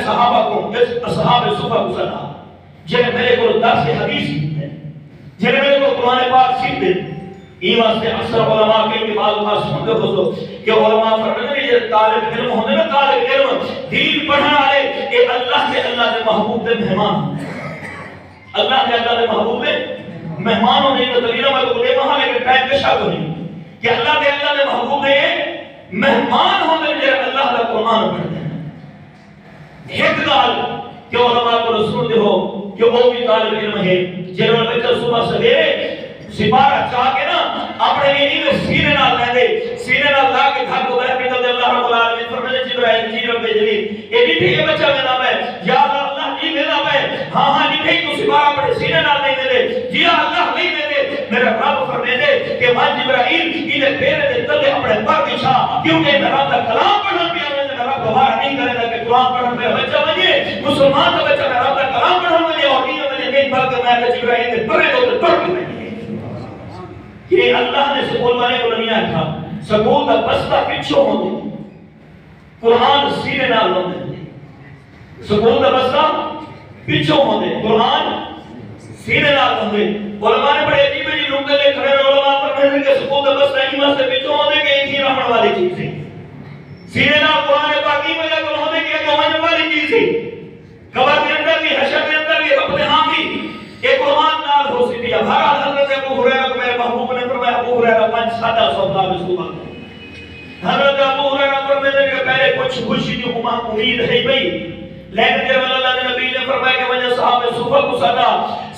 صحابہ کو اصحاب صفہ کو سنا جنہیں میرے کو درس حدیث سیکھتے ہیں جنہیں میرے کو قرآن پاک سیکھتے ہیں ایمان سے اکثر علماء کے معلومات سنتے ہو تو کہ علماء فرماتے ہیں یہ طالب علم ہونے نا طالب علم دین پڑھنے والے کہ اللہ کے محبوب دے مہمان اللہ کے محبوب دے مہمان ہونے کا دلیل میں تو بولے وہاں لیکن ٹائم پیشہ کو نہیں کہ اللہ کے محبوب دے مہمان ہونے جو اللہ کا قرآن پڑھتے ہیں ایک گال کہ علماء کو رسول دے ہو کہ وہ بھی طالب علم ہے جنہوں نے بچہ صبح سویرے سپارہ چاہ کے نا اپنے لیے میں سینے نہ لے دے سینے نہ لا کے گھر کو بیٹھ کے اللہ رب العالمین فرماتے جبرائیل جی رب جلیل یہ بھی ٹھیک ہے بچہ میرا ہے یا اللہ جی میرا ہے ہاں ہاں نہیں ٹھیک تو سپارہ اپنے سینے نہ لے دے جی اللہ نہیں دے دے میرا رب فرماتے کہ من جبرائیل انہیں پیرے دے تلے اپنے پر بچھا کیونکہ میرا رب کلام پڑھن پہ آنے میرا رب گوار نہیں کرے گا کہ قرآن پڑھن پہ بچہ بنیے مسلمان کا بچہ میرا رب کلام پڑھن بنیے اور نہیں بلکہ میں جبرائیل دے پرے دو پر بھی کہ اللہ نے سکول والے کو نہیں آتا سکول دا بستہ پچھو ہوندے قرآن سینے نال ہوندے سکول دا بستہ پچھو ہوندے قرآن سینے نال ہوندے علماء نے بڑے عجیب عجیب نقطے لکھ رہے ہیں علماء فرماتے ہیں کہ سکول دا بستہ ایمان سے پچھو ہوندے کہ ایک ہی رہن والی چیز ہے سینے نال قرآن پاکی وجہ کو ہوندے کہ ایک ہونے والی چیز ہے قبر کے اندر بھی حشر کے اندر بھی اپنے ہاں بھی ایک قرآن نال ہو سکتی ہے بہرحال حضرت ابو ہریرہ کو میرے محبوب نے فرمایا ابو ہریرہ 500 سال اس کو حضرت ابو ہریرہ فرماتے ہیں کہ پہلے کچھ خوشی کی امید ہے بھئی لیکن جب اللہ کے نبی نے فرمایا کہ وجہ صحابہ صفہ کو سدا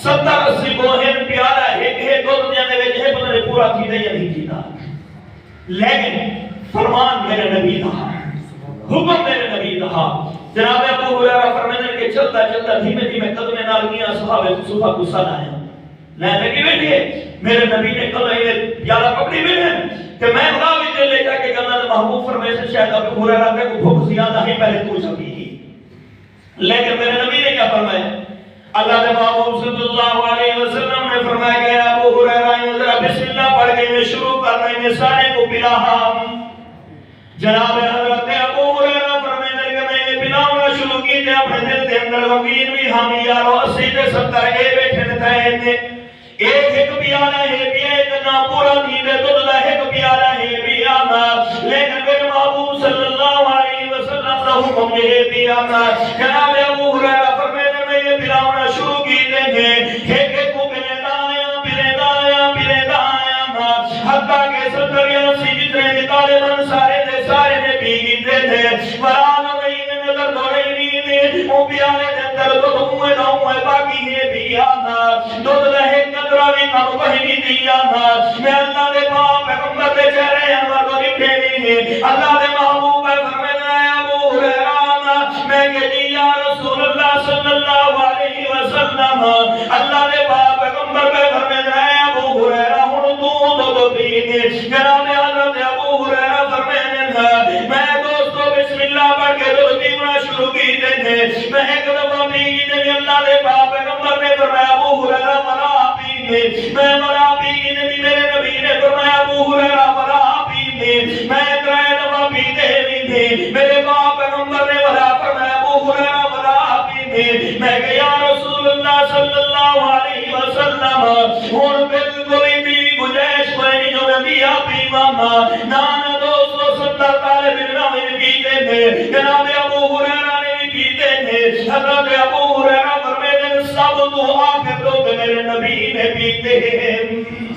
70-80 بوہن پیارا ہے دو دنیا میں وجہ ہے پتہ نہیں پورا تھی نہیں یا نہیں تھا لیکن فرمان میرے نبی رہا حکم میرے نبی رہا جناب ابو ہریرہ فرماتے ہیں کہ چلتا چلتا دھیمے دھیمے قدمیں نال کیا صحابہ صفہ کو سدا ہے لے کے بیٹھے میرے نبی نے کہا یہ یارا پکڑی میں ہے کہ میں خدا بھی دے لے جا کے اللہ نے محبوب فرمائے سے شاید ابو ہریرہ کے کو بھوک زیادہ ہے پہلے تو چکی ہی لیکن میرے نبی نے کیا فرمایا اللہ نے محبوب صلی اللہ علیہ وسلم نے فرمایا کہ ابو ہریرہ ذرا بسم اللہ پڑھ کے میں شروع کر رہے ہیں سارے کو پلا جناب حضرت ابو ہریرہ فرماتے ہیں کہ میں یہ پلاؤں شروع کی تھے اپنے دل کے اندر غمگین بھی ہم یارو 80-70 اے بیٹھے تھے تھے ایک پیالہ ہے بھی ایک نا پورا نیدے تو دلہ ایک پیالہ ہے بھی آنا لیکن میرے محبوب صلی اللہ علیہ وسلم کا حکم یہ بھی آنا جناب ابو ہریرہ فرماتے میں یہ پلاؤنا شروع کی دیں گے ایک کو پلے دایا حتیٰ کہ 70-80 جتنے بھی طالبان سارے نے بھی دے دے ورانا نہیں نظر دوڑے نہیں دے وہ پیالے دے اندر تو دھوئے نہ ہوئے باقی ہے بھی آنا دو دلہے قدراوی کام پہنی دیا تھا میں اللہ دے پاپ پیغمبر دے چہرے انور کو لکھے نہیں ہے اللہ دے محبوب فرمایا ابو ہریرہ میں کہ جی یا رسول اللہ صلی اللہ علیہ وسلم اللہ دے پاپ پیغمبر پہ فرمایا ابو ہریرہ ہن تو پینے جناب حضرت ابو ہریرہ فرماتے ہیں میں دوستو بسم اللہ پڑھ کے دو دیونا شروع کی دیں میں ایک دفعہ پینے میں اللہ دے پاپ پیغمبر نے فرمایا ابو ہریرہ مرا پینے میں مرا پینے بھی میرے نبی نے فرمایا ابو ہریرہ مرا پینے میں ترائے دفعہ پیتے بھی میرے پاپ پیغمبر نے مرا فرمایا ابو ہریرہ مرا پینے میں کہ یا رسول اللہ صلی اللہ علیہ وسلم اور بالکل بھی گنجائش کوئی جو نبی آپی ماما نانا 270 طالب علم پیتے تھے جناب ابو ہریرہ نے بھی پیتے تھے حضرت ابو ہریرہ فرماتے ہیں سب تو آخر تو میرے نبی نے پیتے ہیں